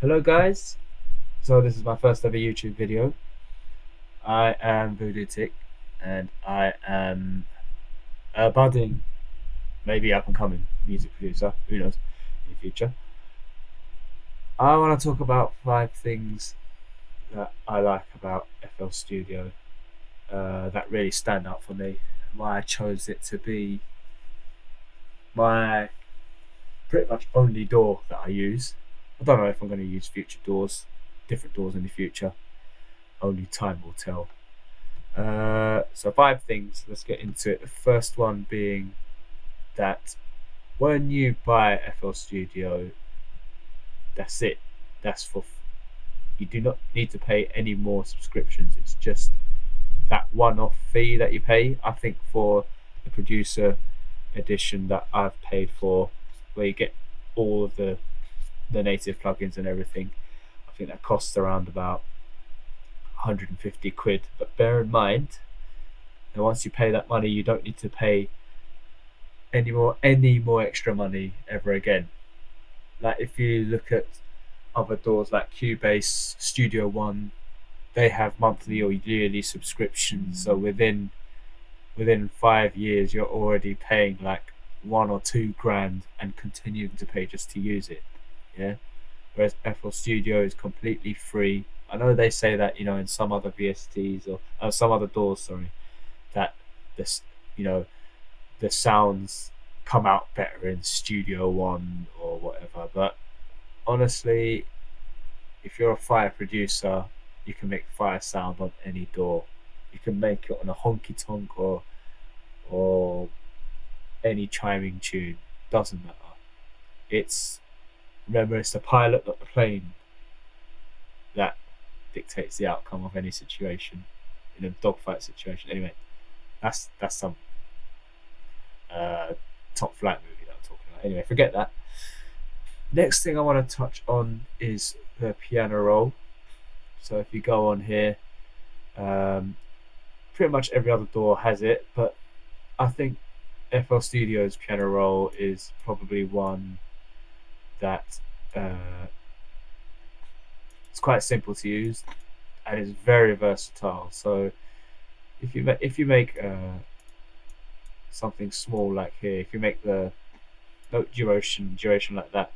Hello guys, so this is my first ever YouTube video. I am Voodoo Tick and I am a budding, maybe up and coming music producer, who knows, in the future. I want to talk about 5 things that I like about FL Studio that really stand out for me, why I chose it to be my pretty much only door that I use. I don't know if I'm going to use future doors, different doors in the future, only time will tell. So 5 things. Let's get into it. The first one being that when you buy FL Studio, that's it. That's for you do not need to pay any more subscriptions. It's just that one-off fee that you pay. I think for the producer edition that I've paid for, where you get all of the native plugins and everything, I think that costs around about 150 quid. But bear in mind, and once you pay that money, you don't need to pay any more extra money ever again. Like if you look at other doors like Cubase, Studio One, they have monthly or yearly subscriptions. So within 5 years, you're already paying like 1 or 2 grand and continuing to pay just to use it. Yeah. Whereas FL Studio is completely free. I know they say that in some other VSTs or some other doors, sorry, that this you know the sounds come out better in Studio One or whatever. But honestly, if you're a fire producer, you can make fire sound on any door. You can make it on a honky tonk or any chiming tune. Doesn't matter. It's Remember, it's the pilot, not the plane, that dictates the outcome of any situation in a dogfight situation. Anyway, that's some uh, top flight movie that I'm talking about. Anyway, forget that. Next thing I want to touch on is the piano roll. So if you go on here, um, pretty much every other door has it, but I think FL Studio's piano roll is probably one that uh, it's quite simple to use and it's very versatile. So if you make something small like here, if you make the note duration like that,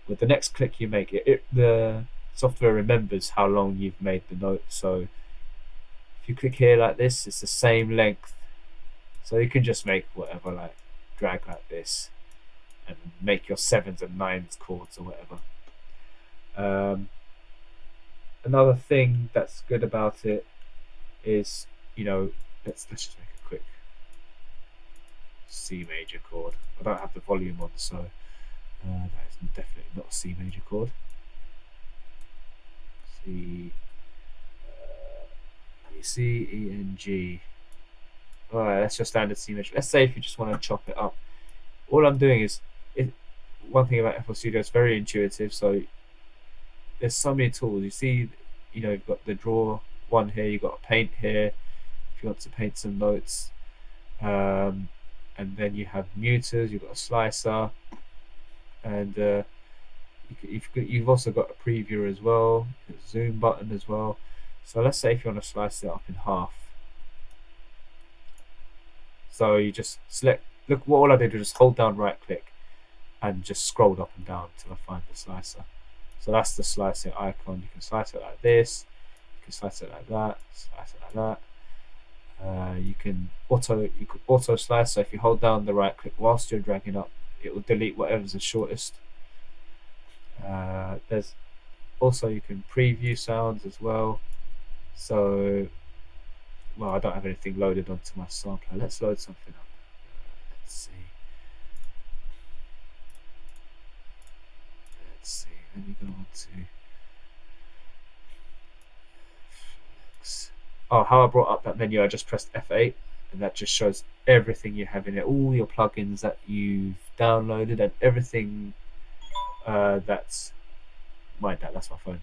with the next click you make the software remembers how long you've made the note. So if you click here like this, it's the same length. So you can just make whatever, like drag like this and make your sevens and nines chords or whatever. Um, Another thing that's good about it is, let's just make a quick C major chord. I don't have the volume on, so that is definitely not a C major chord. C, C, E, and G. Alright, that's your standard C major. Let's say if you just want to chop it up. All I'm doing is, one thing about FL Studio, it's very intuitive. So there's so many tools. You see, you've got the draw one here, you've got a paint here, if you want to paint some notes. And then you have muters, you've got a slicer, and you've also got a preview as well, a zoom button as well. So let's say if you want to slice it up in half. So you just select, look, what all I did was just hold down right click and just scrolled up and down until I find the slicer. So that's the slicing icon. You can slice it like this, you can slice it like that, slice it like that. You can auto slice. So if you hold down the right click whilst you're dragging up, it will delete whatever's the shortest. There's also, you can preview sounds as well. So, well, I don't have anything loaded onto my sampler. Let's load something up. Let's see. Let me go on to Flex. Oh, how I brought up that menu, I just pressed F8 and that just shows everything you have in it, all your plugins that you've downloaded and everything that's that's my phone.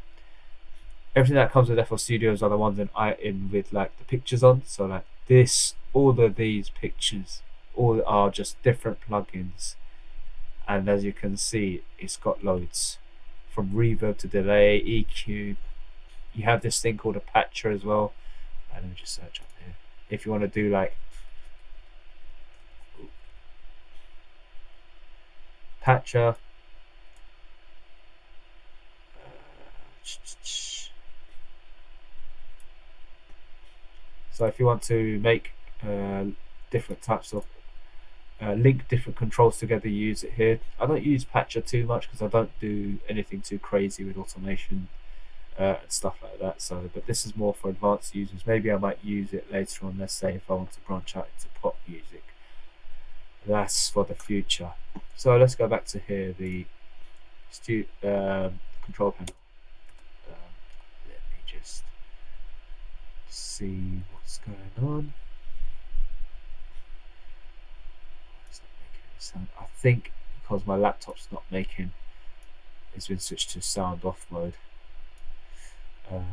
Everything that comes with FL Studios are the ones in with like the pictures on. So like this, all of these pictures, all are just different plugins, and as you can see, it's got loads from reverb to delay, EQ. You have this thing called a patcher as well. Let me just search up here. If you want to do like patcher, so if you want to make different types of link different controls together, use it here. I don't use patcher too much because I don't do anything too crazy with automation and stuff like that. So, but this is more for advanced users. Maybe I might use it later on. Let's say if I want to branch out into pop music. That's for the future. So let's go back to here, the control panel. Let me just see what's going on. It's not making any sound. I think because my laptop's not making, it's been switched to sound off mode. Let's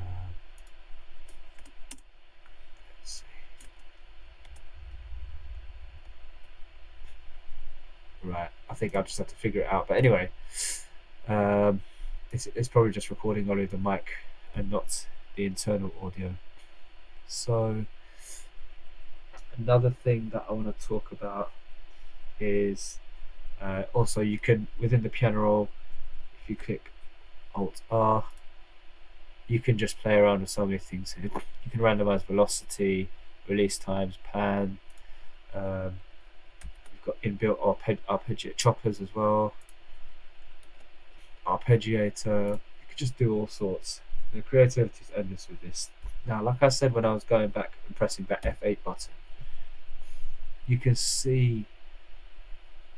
see. Right, I think I'll just have to figure it out. But anyway, it's probably just recording only the mic and not the internal audio. So another thing that I want to talk about is also you can, within the piano roll, if you click Alt R, you can just play around with so many things here. You can randomize velocity, release times, pan. You've got inbuilt arpeggiator choppers as well, arpeggiator. You can just do all sorts. The creativity is endless with this. Now, like I said when I was going back and pressing that F8 button, you can see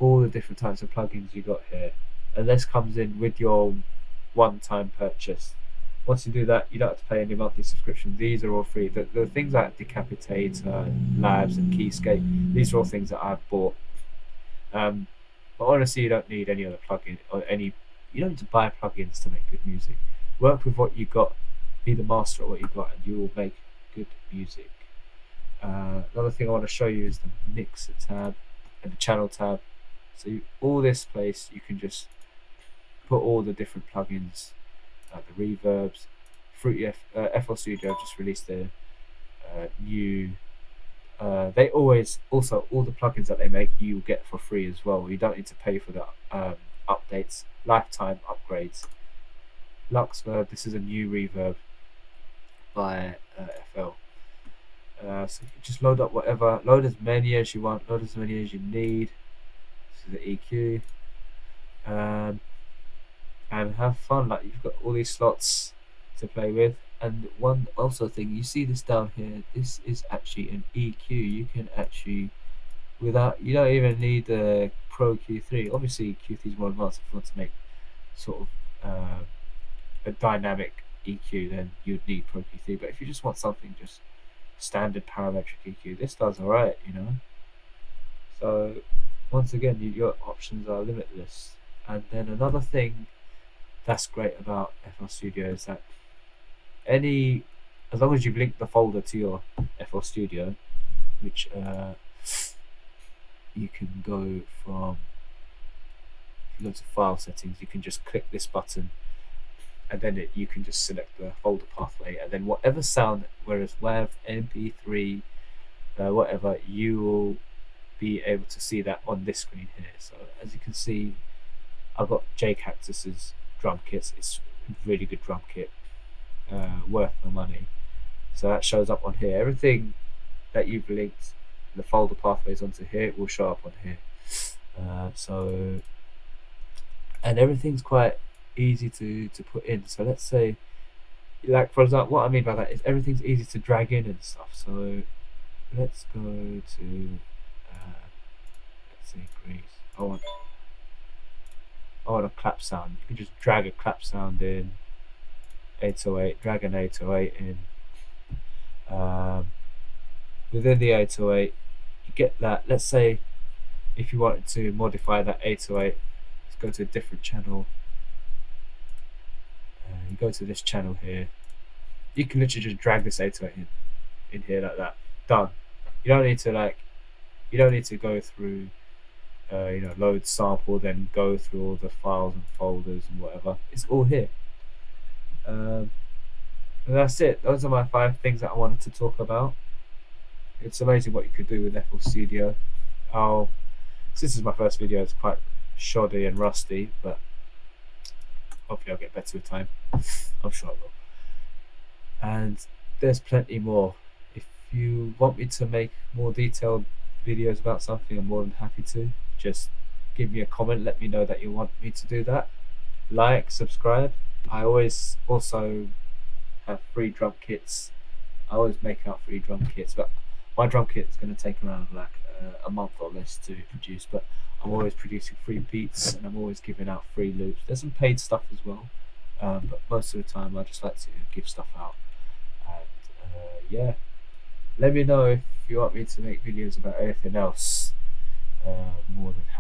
all the different types of plugins you got here, and this comes in with your one-time purchase. Once you do that, you don't have to pay any monthly subscription. These are all free. The things like Decapitator, Labs, and Keyscape, these are all things that I've bought. But honestly, you don't need any other plugin or any. You don't need to buy plugins to make good music. Work with what you got. Be the master at what you got, and you will make good music. Another thing I want to show you is the mixer tab and the channel tab. So all this place, you can just put all the different plugins. The reverbs, Fruity FL Studio just released their new. They always also all the plugins that they make you get for free as well. You don't need to pay for the updates, lifetime upgrades. Luxverb, this is a new reverb by FL. So you can just load up whatever, load as many as you want, load as many as you need. This is the EQ. And have fun. Like, you've got all these slots to play with. And one also thing, you see this down here, this is actually an EQ. You can actually, you don't even need the Pro Q3. Obviously Q3 is more advanced. If you want to make sort of a dynamic EQ, then you'd need Pro Q3. But if you just want something just standard parametric EQ, this does alright, you know. So once again, your options are limitless. And then another thing that's great about FL Studio is that as long as you've linked the folder to your FL Studio, which you can go from, if you go to file settings, you can just click this button, and then you can just select the folder pathway, and then whatever sound, whereas WAV, MP3, whatever, you will be able to see that on this screen here. So as you can see, I've got J Cactus's drum kits. It's a really good drum kit, worth the money. So that shows up on here. Everything that you've linked the folder pathways onto here will show up on here. And everything's quite easy to put in. So let's say, like for example, what I mean by that is everything's easy to drag in and stuff. So let's go to let's say Greece. I want a clap sound. You can just drag a clap sound in, 808, drag an 808 in. Within the 808, you get that. Let's say if you wanted to modify that 808, let's go to a different channel. You go to this channel here. You can literally just drag this 808 in here like that. Done. You don't need to go through load sample, then go through all the files and folders and whatever. It's all here. And that's it. Those are my 5 things that I wanted to talk about. It's amazing what you could do with FL Studio. Since this is my first video, it's quite shoddy and rusty, but hopefully I'll get better with time. I'm sure I will. And there's plenty more. If you want me to make more detailed videos about something, I'm more than happy to. Just give me a comment, let me know that you want me to do that. Like, subscribe. I always also have free drum kits. I always make out free drum kits, but my drum kit is going to take around like a month or less to produce, but I'm always producing free beats and I'm always giving out free loops. There's some paid stuff as well, but most of the time I just like to give stuff out. And yeah, let me know if you want me to make videos about anything else. More than happy.